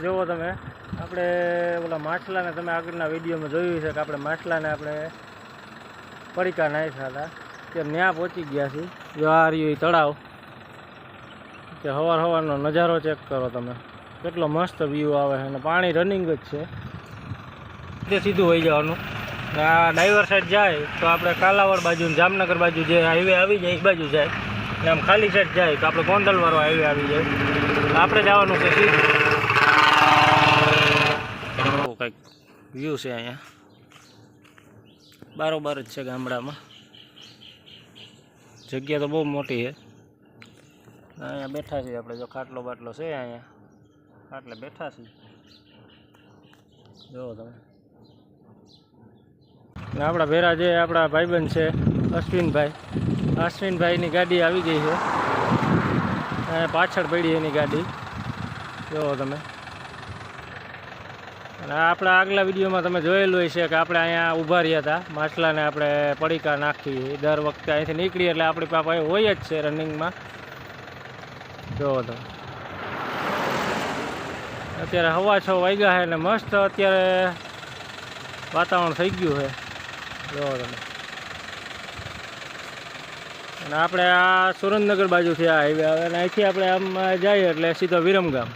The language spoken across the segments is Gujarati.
જોવો તમે આપણે ઓલા માછલાને તમે આગળના વિડીયોમાં જોયું છે કે આપણે માછલાને આપણે પડીકા નાખ્યા હતા કે ત્યાં પહોંચી ગયા છીએ. જો આ રહ્યું તળાવ કે સવારનો નજારો ચેક કરો તમે, કેટલો મસ્ત વ્યૂ આવે છે અને પાણી રનિંગ જ છે. તે સીધું વહી જવાનું. આ ડાઈવર સાઈડ જાય તો આપણે કાલાવડ બાજુ જામનગર બાજુ જે હાઈવે આવી જાય એ બાજુ જાય, અને આમ ખાલી સાઈડ જાય તો આપણે ગોંડલવાળો હાઈવે આવી જાય. આપણે જવાનું છે સીધું. કંઈક વ્યૂ છે અહીંયા, બારોબાર જ છે ગામડામાં. જગ્યા તો બહુ મોટી છે. અહીંયા બેઠા છીએ આપણે, જો ખાટલો બાટલો છે અહીંયા, ખાટલે બેઠા છીએ. જુઓ તમે. ને આપણા ભેરા જે આપણા ભાઈબંધ છે અશ્વિનભાઈની ગાડી આવી ગઈ છે. પાછળ પડી એની ગાડી, જુઓ તમે. અને આપણા આગલા વિડીયોમાં તમે જોયેલું હશે કે આપણે અહીંયા ઊભા રહ્યા હતા, માછલાને આપણે પડીકા નાખી. દર વખતે અહીંથી નીકળીએ એટલે આપણી પાસે હોય જ છે રનિંગમાં. જુઓ તમે. અત્યારે 6:15 વાગ્યા છે અને મસ્ત અત્યારે વાતાવરણ થઈ ગયું છે. જુઓ તમે. અને આપણે આ સુરેન્દ્રનગર બાજુથી આ હાઈવે આવે અને અહીંથી આપણે આમ જઈએ એટલે સીધો વિરમગામ.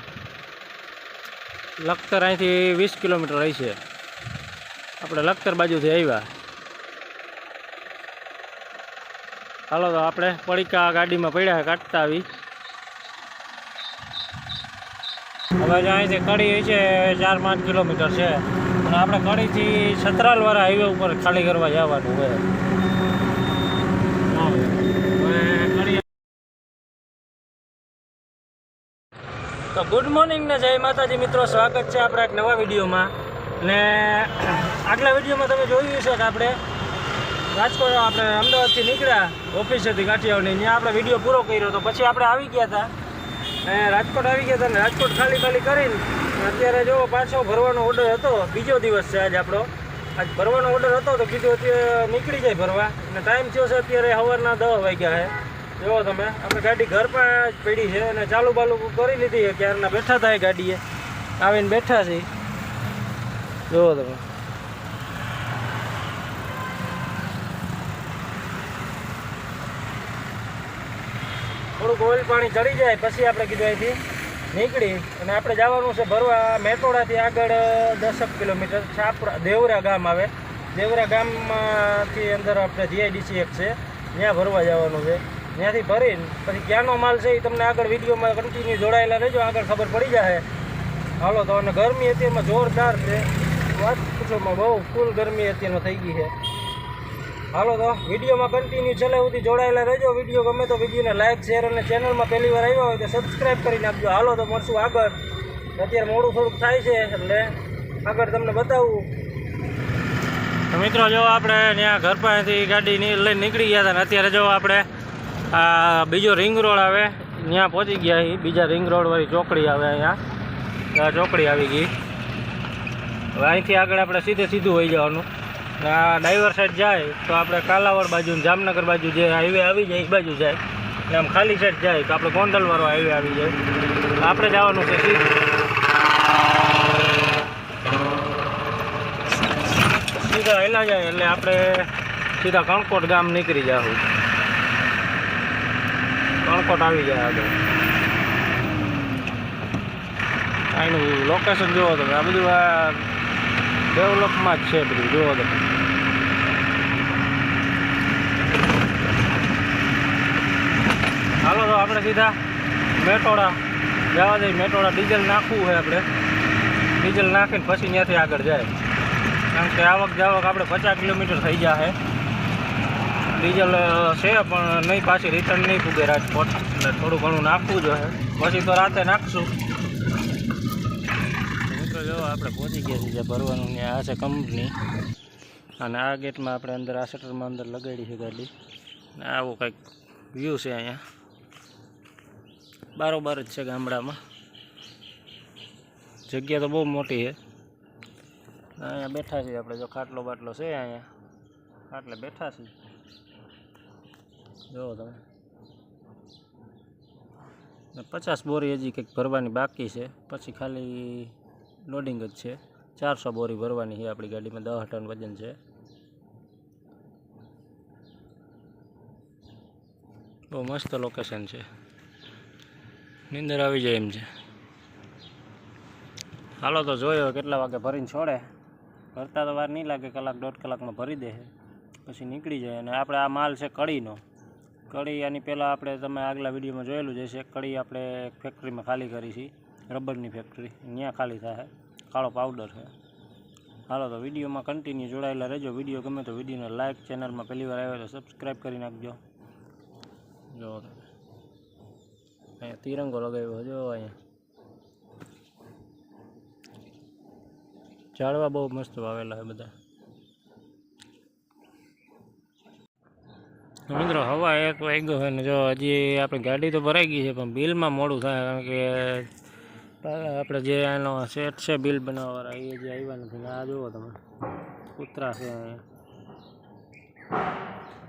લખતર અહીંથી 20 કિલોમીટર રહી છે. આપણે લખતર બાજુથી આવ્યા. હાલો તો આપણે પડીકા ગાડીમાં પડ્યા કાઢતા આવી. હવે અહીંથી કડી છે 4-5 કિલોમીટર છે અને આપણે કડીથી છત્રાલવાળા હાઈવે ઉપર ખાલી કરવા જવાનું હોય. તો ગુડ મોર્નિંગ ને જય માતાજી મિત્રો, સ્વાગત છે આપણા એક નવા વિડીયોમાં. ને આગલા વિડીયોમાં તમે જોયું છે કે આપણે રાજકોટ આપણે અમદાવાદથી નીકળ્યા ઓફિસેથી કાઠિયાવાડની, ત્યાં આપણે વિડીયો પૂરો કર્યો. તો પછી આપણે આવી ગયા હતા રાજકોટ આવી ગયા હતા ને રાજકોટ ખાલી કરીને અત્યારે જો પાછો ભરવાનો ઓર્ડર હતો. બીજો દિવસ છે આજ આપણો. આજ ભરવાનો ઓર્ડર હતો તો કીધું અત્યારે નીકળી જાય ભરવા, અને ટાઈમ થયો છે અત્યારે સવારના 10 વાગ્યા છે. જુઓ તમે, આપણે ગાડી ઘર પર જ પડી છે અને ચાલુ બાલુ કરી લીધી છે. ક્યારના બેઠા હતા એ ગાડીએ આવીને બેઠા છે. જુઓ તમે. થોડુંક ઓઇલ પાણી ચડી જાય પછી આપણે કીધું અહીંથી નીકળી અને આપણે જવાનું છે ભરવા મેટોડાથી આગળ 10 કિલોમીટર છાપરા દેવરા ગામ આવે. દેવરા ગામમાંથી અંદર આપણે જીઆઈડીસી એક છે, ત્યાં ભરવા જવાનું છે. ત્યાંથી ભરીને પછી ક્યાંનો માલ છે એ તમને આગળ વિડીયોમાં કન્ટિન્યુ જોડાયેલા રહેજો, આગળ ખબર પડી જાય. હાલો તો. અને ગરમી અત્યારમાં જોરદાર છે, વાત પૂછોમાં બહુ ફૂલ ગરમી અત્યારમાં થઈ ગઈ છે. હાલો તો વિડીયોમાં કન્ટિન્યુ છેલ્લે સુધી જોડાયેલા રહેજો. વિડીયો ગમે તો વિડીયોને લાઇક શેર અને ચેનલમાં પહેલી વાર આવ્યા હોય તો સબસ્ક્રાઈબ કરી નાખજો. હાલો તો મળશું આગળ. અત્યારે મોડું થોડુંક થાય છે એટલે આગળ તમને બતાવું. તો મિત્રો જો આપણે ત્યાં ઘર પાસેથી ગાડી લઈને નીકળી ગયા હતા ને અત્યારે જો આપણે આ બીજો રિંગ રોડ આવે ત્યાં પહોંચી ગયા. બીજા રિંગ રોડવાળી ચોકડી આવે, અહીંયા ચોકડી આવી ગઈ. હવે અહીંથી આગળ આપણે સીધું વહી જવાનું. આ ડાઈવર સાઈડ જાય તો આપણે કાલાવડ બાજુ જામનગર બાજુ જે હાઈવે આવી જાય એ બાજુ જાય, અને આમ ખાલી સાઈડ જાય તો આપણે ગોંડલવાળો હાઈવે આવી જાય. આપણે જવાનું છે સીધા હેલા જાય એટલે આપણે સીધા કણકોટ ગામ નીકળી જાઉં. કણકોટ આવી જાય આગળ. અહીંનું લોકેશન જુઓ તમે. આ બધું આ ડેવલપમાં જ છે બધું, જુઓ તમે. હાલો તો આપણે સીધા મેટોડા જવા દઈએ. મેટોડા ડીઝલ નાખવું છે આપણે. ડીઝલ નાખીને પછી ત્યાંથી આગળ જાય, કારણ કે આવક જાવક આપણે 50 કિલોમીટર થઈ જાય. ડીઝલ છે પણ નહીં, પાછી રિટર્ન નહીં પૂગે રાજકોટ, એટલે થોડું ઘણું નાખવું જોઈએ. પછી તો રાતે નાખશું. મિત્રો જો આપણે પહોંચી ગયા છીએ ભરવાનું. ને આ છે કંપની અને આ ગેટમાં આપણે અંદર આ શટરમાં અંદર લગાડી છે ગાડી. ને આવું કંઈક વ્યૂ છે અહીંયા, બારોબાર જ છે ગામડામાં. જગ્યા તો બહુ મોટી છે. અહીંયા બેઠા છીએ આપણે, જો ખાટલો બાટલો છે અહીંયા, ખાટલે બેઠા છીએ. જુઓ તમે. 50 બોરી હજી કંઈક ભરવાની બાકી છે, પછી ખાલી લોડિંગ જ છે. 400 બોરી ભરવાની છે આપણી ગાડીમાં, 10 ટન વજન છે. બહુ મસ્ત લોકેશન છે, નીંદર આવી જાય એમ છે. હાલો તો જોયો કેટલા વાગે ભરીને છોડે. ભરતા તો વાર નહીં લાગે, 1-1.5 કલાકમાં ભરી દે, પછી નીકળી જાય. અને આપણે આ માલ છે કડીનો. કડી આની પહેલાં આપણે તમે આગલા વિડીયોમાં જોયેલું જ હશે. કડી આપણે એક ફેક્ટરીમાં ખાલી કરી છે, રબરની ફેક્ટરી, ત્યાં ખાલી થાય. કાળો પાવડર છે. હાલો તો વિડીયોમાં કન્ટિન્યુ જોડાયેલા રહેજો. વિડીયો ગમે તો વિડીયોને લાઇક, ચેનલમાં પહેલી વાર આવ્યો તો સબસ્ક્રાઈબ કરી નાખજો. જો અહીંયા તિરંગો લગાવ્યો, જો અહીંયા ઝાડવા બહુ મસ્ત વાવેલા છે બધા. મિત્રો હવા 1 વાગ્યો છે ને જો હજી આપણી ગાડી તો ભરાઈ ગઈ છે, પણ બિલમાં મોડું થાય. કારણ કે આપણે જે એનો સેટ છે બિલ બનાવવાવાળા, એ જે આવ્યા નથી. આ જુઓ તમે, કૂતરા છે અહીંયા.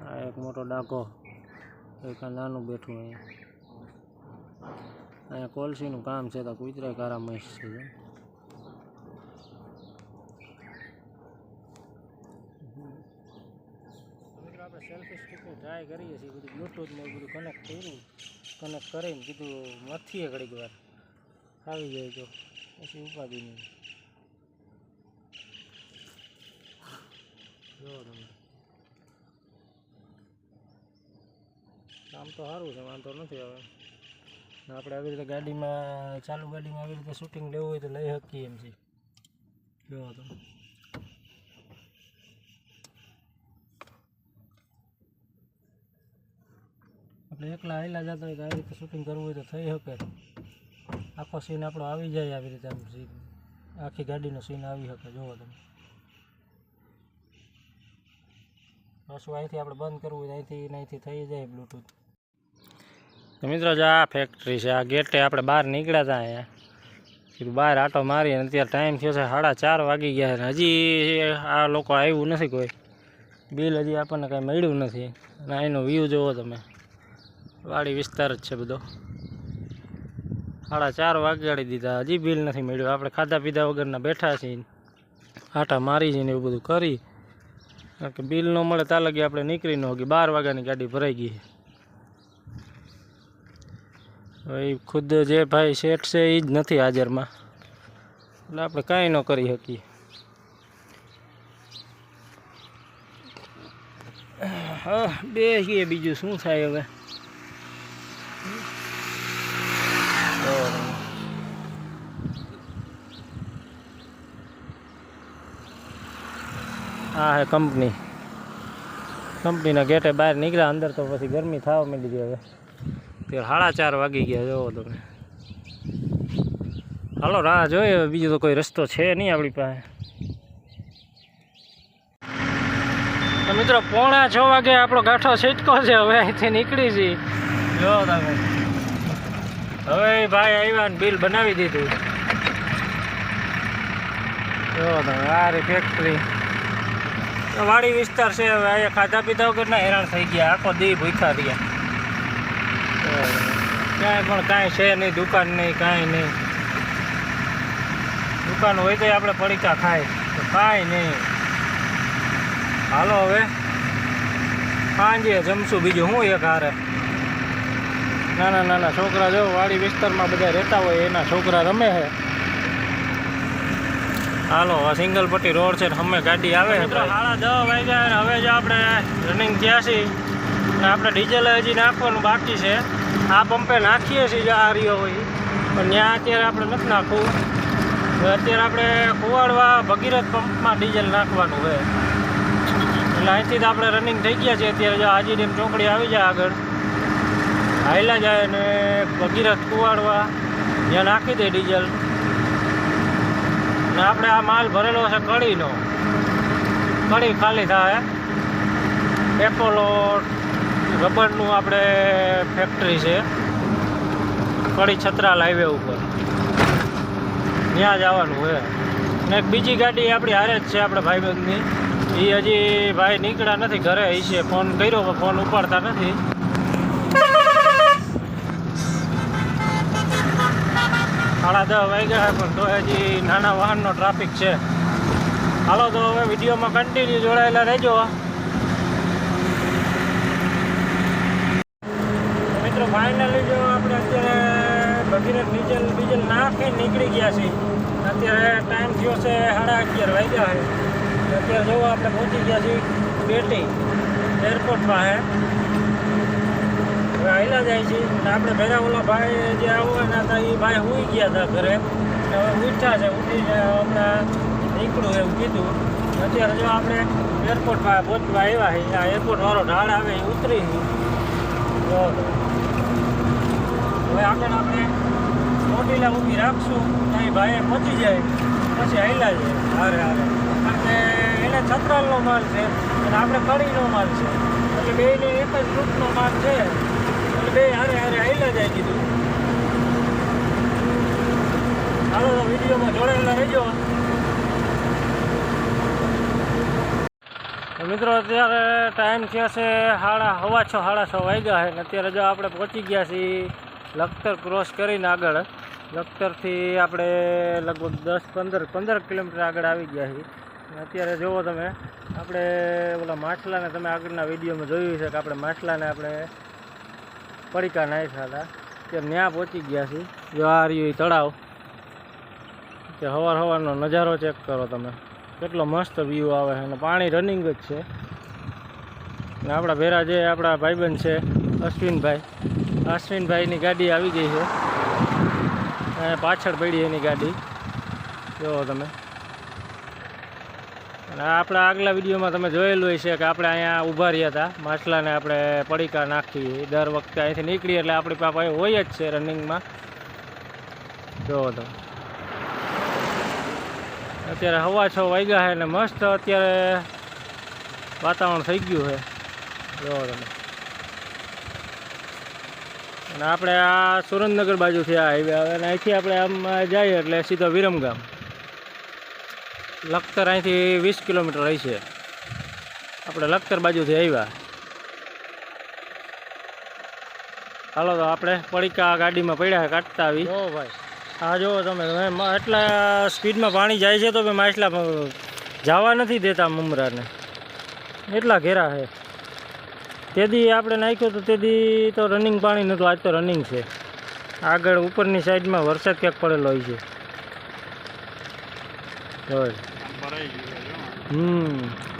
આ એક મોટો ડાઘો, એક નાનું બેઠું અહીંયા. અહીંયા કોલસીનું કામ છે, તો કૂતરા કારા મસ્ત છે. મિત્રો આપણે સેલ્ફી સ્ટિકની ટ્રાય કરીએ છીએ. બધું બ્લૂટૂથમાં બધું કનેક્ટ કર્યું, કનેક્ટ કરીને કીધું મથીએ ઘડીક વાર, આવી જાય તો પછી ઉપાધિ નહીં. જો તમે કામ તો સારું છે, વાંધો નથી. હવે આપણે આવી રીતે ગાડીમાં, ચાલુ ગાડીમાં આવી રીતે શૂટિંગ લેવું હોય તો લઈ શકીએ એમ છે. જો તમે આપણે એકલા આવેલા જતા હોય તો આવી રીતે શૂટિંગ કરવું હોય તો થઈ શકે. આખો સીન આપણો આવી જાય આવી રીતે, આમ સીન આખી ગાડીનો સીન આવી શકે. જુઓ તમે, પાછું અહીંથી આપણે બંધ કરવું હોય અહીંથી થઈ જાય બ્લૂટૂથ. તો મિત્રો જો આ ફેક્ટરી છે, આ ગેટે આપણે બહાર નીકળ્યા હતા. અહીંયા કીધું બહાર આટો મારી, અને અત્યારે ટાઈમ થયો છે 4:30 વાગી ગયા છે. હજી આ લોકો આવ્યું નથી કોઈ, બિલ હજી આપણને કાંઈ મળ્યું નથી. અને અહીંનો વ્યૂ જુઓ તમે, વાડી વિસ્તાર જ છે બધો. 4:30 વાગાડી દીધા, હજી બિલ નથી મળ્યું. આપણે ખાધા પીધા વગરના બેઠા છીએ, આટા મારી છે ને એવું બધું કરી. કારણ કે બિલ ન મળે ત્યાં લગી આપણે નીકળી ન હોગી. 12 વાગ્યાની ગાડી ભરાઈ ગઈ. હવે ખુદ જે ભાઈ શેઠ છે એ જ નથી હાજરમાં, એટલે આપણે કાંઈ ન કરી શકીએ. હા બેસીએ, બીજું શું થાય હવે. આ હે કંપનીના ગેટે બહાર નીકળ્યા. અંદર તો પછી ગરમી થવા માંડી ગઈ. હવે ત્યારે 4:30 વાગી ગયા. જોવો તમે, હાલો રાહ જોઈએ. બીજો તો કોઈ રસ્તો છે નહીં આપણી પાસે. તો મિત્રો 5:45 વાગે આપણો ગાંઠો છટકો છે. હવે અહીંથી નીકળી છીએ. જો તમે, હવે ભાઈ આવ્યા ને બિલ બનાવી દીધું. જો તમે, આ રી ફેક્ટરી, વાડી વિસ્તાર છે. હવે અહીંયા ખાધા પીધા વગરના હેરાન થઈ ગયા, આખો દી ભૂખ્યા રહ્યા. ક્યાંય પણ કાંઈ છે નહીં, દુકાન નહીં, કાંઈ નહીં. દુકાન હોય તો આપણે પડીકા ખાય, તો કાંઈ નહીં. હાલો હવે સાંજે જમશું. બીજું શું એક હારે નાના છોકરા, જો વાડી વિસ્તારમાં બધા રહેતા હોય એના છોકરા રમે છે. હાલો આ સિંગલ પટ્ટી રોડ છે, અમે ગાડી આવે છે. 10:30 વાગ્યા. હવે જો આપણે રનિંગ થયા છીએ ને આપણે ડીઝલ હજી નાખવાનું બાકી છે. આ પંપે નાખીએ છીએ જો આ રહ્યો હોય, પણ ત્યાં અત્યારે આપણે નથી નાખવું. અત્યારે આપણે કુવાડવા ભગીરથ પંપમાં ડીઝલ નાખવાનું હોય. એટલે અહીંથી તો આપણે રનિંગ થઈ ગયા છીએ. અત્યારે જો હાજી ડેમ ચોકડી આવી જાય આગળ, હાઈલા જાય ને ભગીરથ કુવાડવા ત્યાં નાખી દે ડીઝલ. ને આપણે આ માલ ભરેલો છે કડીનો, કડી ખાલી થાય. એપોલો રબરનું આપણે ફેક્ટરી છે, કડી છત્રાલ હાઈવે ઉપર, ત્યાં જવાનું હોય. ને એક બીજી ગાડી આપણી હારે જ છે આપણે ભાઈબંધની, એ હજી ભાઈ નીકળ્યા નથી, ઘરે છે. ફોન કર્યો, ફોન ઉપાડતા નથી. 10:30 વાગ્યા છે પણ તો હજી નાના વાહનનો ટ્રાફિક છે. હાલો તો હવે વિડીયોમાં કન્ટિન્યુ જોડાયેલા રહેજો. મિત્રો ફાઇનલી જો આપણે અત્યારે ભગીરથ ડીઝલ નાખીને નીકળી ગયા છીએ. અત્યારે ટાઈમ થયો છે 11:30 વાગ્યા છે. અત્યારે જો આપણે પહોંચી ગયા છીએ બેટી એરપોર્ટ પાસે. હવે આવેલા જાય છે અને આપણે ભેગા ઓલા ભાઈ જે આવવાના હતા એ ભાઈ સૂઈ ગયા હતા ઘરે. હવે ઉઠ્યા છે, ઉઠીને હમણાં નીકળું એવું કીધું. અત્યારે જો આપણે એરપોર્ટ પાસે પહોંચવા આવ્યા છીએ. આ એરપોર્ટવાળો ઢાળ આવે એ ઉતરી. હવે આગળ આપણે ચોટીલા ઊભી રાખશું. અહીં ભાઈ પહોંચી જાય પછી હાલ્યા જાય હારે હારે. કારણ કે એને છત્રાલનો માલ છે અને આપણે કડીનો માલ છે, એટલે બેને એક જ ગ્રુપનો માલ છે. એટલે બે હારે હારે હાલ્યા જાય કીધું. હાલો તો વિડીયોમાં જોડાયેલા રહેજો. મિત્રો અત્યારે ટાઈમ થયા છે 6:30 વાગ્યા છે. અત્યારે જો આપણે પહોંચી ગયા છીએ લખતર ક્રોસ કરીને આગળ. લખતરથી આપણે લગભગ 10-15 કિલોમીટર આગળ આવી ગયા છીએ. અત્યારે જુઓ તમે, આપણે ઓલા માછલાને તમે આગળના વિડીયોમાં જોયું છે કે આપણે માછલાને આપણે પડીકા નાખ્યા હતા. ત્યારે ત્યાં પહોંચી ગયા છીએ. જો આ રહ્યું તળાવ, કે સવારનો નજારો ચેક કરો તમે, કેટલો મસ્ત વ્યૂ આવે છે અને પાણી રનિંગ જ છે. અને આપણા ભેરા જે આપણા ભાઈબંધ છે અશ્વિનભાઈની ગાડી આવી ગઈ છે. પાછળ પડી એની ગાડી જુઓ તમે. અને આપણા આગલા વિડીયોમાં તમે જોયેલું છે કે આપણે અહીંયા ઊભા રહ્યા હતા, માછલાને આપણે પડીકા નાખી. દર વખતે અહીંથી નીકળીએ એટલે આપણી પાસે હોય જ છે રનિંગમાં. જુઓ તમે, અત્યારે 6:15 વાગ્યા છે ને મસ્ત અત્યારે વાતાવરણ થઈ ગયું છે. જુઓ તમે. અને આપણે આ સુરેન્દ્રનગર બાજુથી આ હાઈવે આવે અને અહીંથી આપણે આમ જઈએ એટલે સીધો વિરમગામ. લખતર અહીંથી 20 કિલોમીટર રહી છે. આપણે લખતર બાજુથી આવ્યા. હાલો તો આપણે પડીકા ગાડીમાં પડ્યા કાઢતા આવી. જો ભાઈ હા જુઓ તમે, એટલા સ્પીડમાં પાણી જાય છે તો ભાઈ માછલા જવા નથી દેતા મમરાને, એટલા ઘેરા છે. તેદી આપણે નાખ્યો તો તેદી તો રનિંગ પાણી નહોતું, આજ તો રનિંગ છે. આગળ ઉપરની સાઈડમાં વરસાદ ક્યાંક પડેલો હોય છે.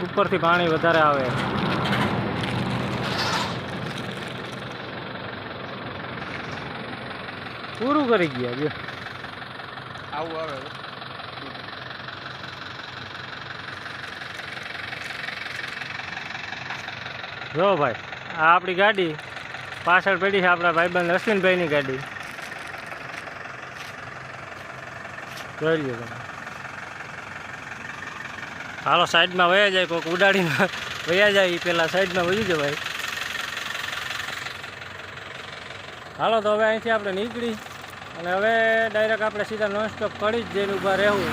ઉપરથી પાણી વધારે આવે. પૂરું કરી ગયા જો આવું આવે. જો ભાઈ આ આપણી ગાડી પાછળ પડી છે, આપણા ભાઈબંધ અશ્વિનભાઈની ગાડી. જોઈ લો તમે. હાલો સાઈડમાં વયા જાય, કોઈક ઉડાડીને વયા જાય એ પહેલાં સાઈડમાં વહી જવાય. હાલો તો હવે અહીંથી આપણે નીકળી અને હવે ડાયરેક્ટ આપણે સીધા નોનસ્ટોપ કડી જ જઈને ઊભા રહેવું.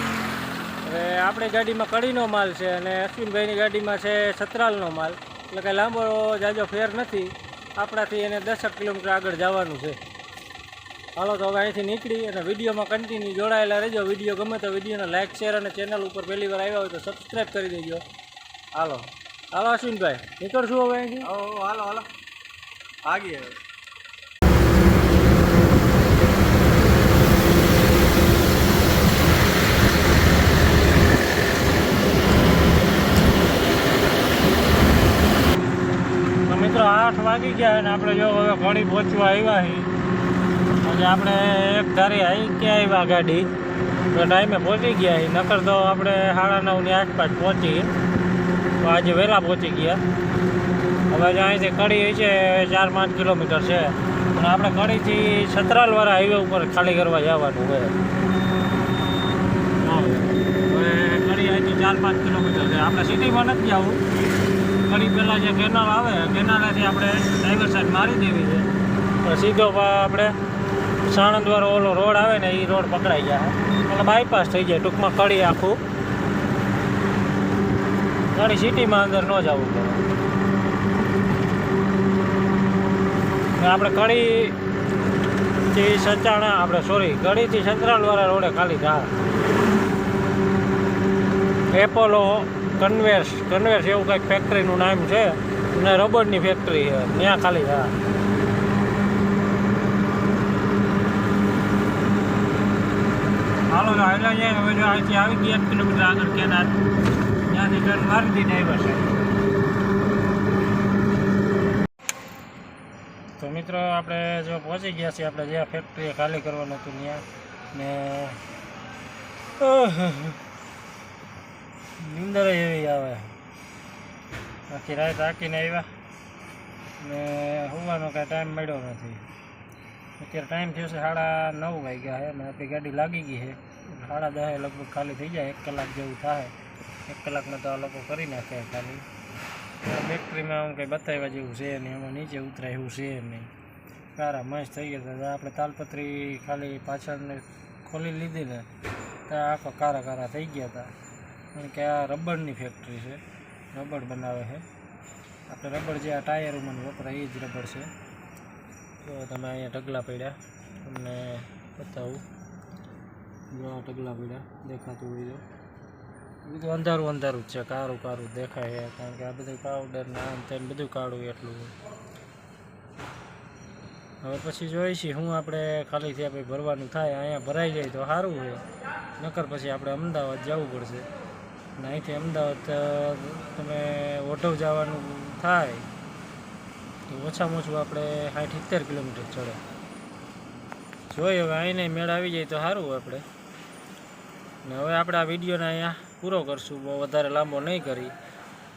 હવે આપણી ગાડીમાં કડીનો માલ છે અને અશ્વિનભાઈની ગાડીમાં છે છત્રાલનો માલ. એટલે કંઈ લાંબો જાજો ફેર નથી, આપણાથી એને 10 કિલોમીટર આગળ જવાનું છે. હાલો તો હવે અહીંથી નીકળી અને વિડીયોમાં કન્ટિન્યુ જોડાયેલા રહેજો. વિડીયો ગમે તો વિડીયોને લાઇક શેર અને ચેનલ ઉપર પહેલી વાર આવ્યા હોય તો સબસ્ક્રાઈબ કરી દેજો. હાલો અશ્વિનભાઈ નીકળશું હવે અહીંથી. હાલો ભાગીએ. મિત્રો 8 વાગી ગયા અને આપણે જો હવે ઘણી પહોંચવા આવ્યા છીએ. આજે આપણે એક ધારી આવી ક્યાં આવ્યા ગાડી તો ટાઈમે પહોંચી ગયા છીએ. નકર તો આપણે 9:30ની આસપાસ પહોંચી, તો આજે વહેલા પહોંચી ગયા. હવે જો અહીંથી કડી છે 4-5 કિલોમીટર છે અને આપણે કડીથી છત્રાલવાળા હાઈવે ઉપર ખાલી કરવા જવાનું હોય. હવે કડી અહીંથી 4-5 કિલોમીટર છે. આપણે સિટીમાં નથી જવું. કડી પહેલાં જે કેનાલ આવે કેનાલેથી આપણે ડ્રાઈવર સાઈડ મારી દેવી છે તો સીધો આપણે સાણંદવાળો ઓલો રોડ આવે ને એ રોડ પકડાઈ જાય એટલે બાયપાસ થઈ જાય. ટૂંકમાં કડી આખું કડી સિટીમાં અંદર ન જવું પડે. આપણે કડી ગઢથી સચાણા આપણે સોરી ગઢીથી સંતરાલવાળા રોડે ખાલી જા એપોલો કન્વેર્સ એવું કંઈક ફેક્ટરીનું નામ છે અને રબરની ફેક્ટરી છે ત્યાં ખાલી જા હાલો હાલ્યા જાય હવે જો અહીંથી આવી ગયા 1 કિલોમીટર આગળ કેનાર ત્યાંથી ટર્ન મારી દીધી ડ્રાઈવર છે. તો મિત્રો આપણે જો પહોંચી ગયા છીએ આપણે જ્યાં ફેક્ટરી ખાલી કરવાનું હતું ત્યાં ને નીંદર એવી આવે આખી રાત થાકીને આવ્યા ને હોવાનો કાંઈ ટાઈમ મળ્યો નથી. અત્યારે ટાઈમ થયો છે 9:30 વાગ્યા છે અને આપણી ગાડી લાગી ગઈ છે 10:30 લગભગ ખાલી થઈ જાય 1 કલાક જેવું થાય 1 કલાકમાં તો આ લોકો કરી નાખે ખાલી. ફેક્ટરીમાં આમ કંઈ બતાવ્યા જેવું છે નહીં એમાં નીચે ઉતરાય એવું છે નહીં કારા મસ્ત થઈ ગયા હતા. આપણે તાલપત્રી ખાલી પાછળને ખોલી લીધી ને તો આખો કારા થઈ ગયા હતા કારણ કે આ રબરની ફેક્ટરી છે રબર બનાવે છે. આપણે રબર જે આ ટાયરોમાં વપરાય એ જ રબર છે. તો તમે અહીંયા ઢગલા પડ્યા તમને બતાવું જો આ ઢગલા પડ્યા દેખાતું હોય તો બધું અંધારું જ છે કારું દેખાય છે કારણ કે આ બધું પાવડર ને આમ તેમ બધું કાળું એટલું. હવે પછી જોઈશું હું આપણે ખાલી ત્યાં પછી ભરવાનું થાય અહીંયા ભરાઈ જાય તો સારું છે નકર પછી આપણે અમદાવાદ જવું પડશે અને અહીંથી અમદાવાદ તમે ઓઢવ જવાનું થાય તો ઓછામાં ઓછું આપણે 60-70 કિલોમીટર ચડે. જોઈએ હવે અહીંને મેળ આવી જાય તો સારું આપણે. ને હવે આપણે આ વિડીયોને અહીંયા પૂરો કરશું બહુ વધારે લાંબો નહીં કરી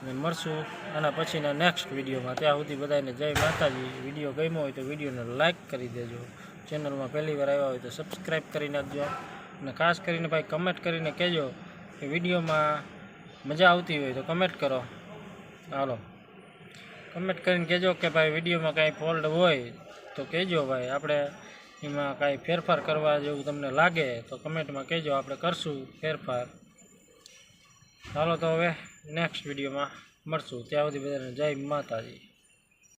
અને મળશું આના પછીના નેક્સ્ટ વિડીયોમાં. ત્યાં સુધી બધાને જય માતાજી. વિડીયો ગમ્યો હોય તો વિડીયોને લાઇક કરી દેજો. ચેનલમાં પહેલી વાર આવ્યા હોય તો સબસ્ક્રાઈબ કરી નાખજો અને ખાસ કરીને ભાઈ કમેન્ટ કરીને કહેજો કે વિડીયોમાં મજા આવતી હોય તો કમેન્ટ કરો. હાલો કમેન્ટ કરીને કહેજો કે ભાઈ વિડીયોમાં કાંઈ ફોલ્ટ હોય તો કહેજો ભાઈ આપણે એમાં કાંઈ ફેરફાર કરવા જેવું તમને લાગે તો કમેન્ટમાં કહેજો આપણે કરશું ફેરફાર. ચાલો તો હવે નેક્સ્ટ વિડીયોમાં મળશું ત્યાં સુધી બધાને જય માતાજી.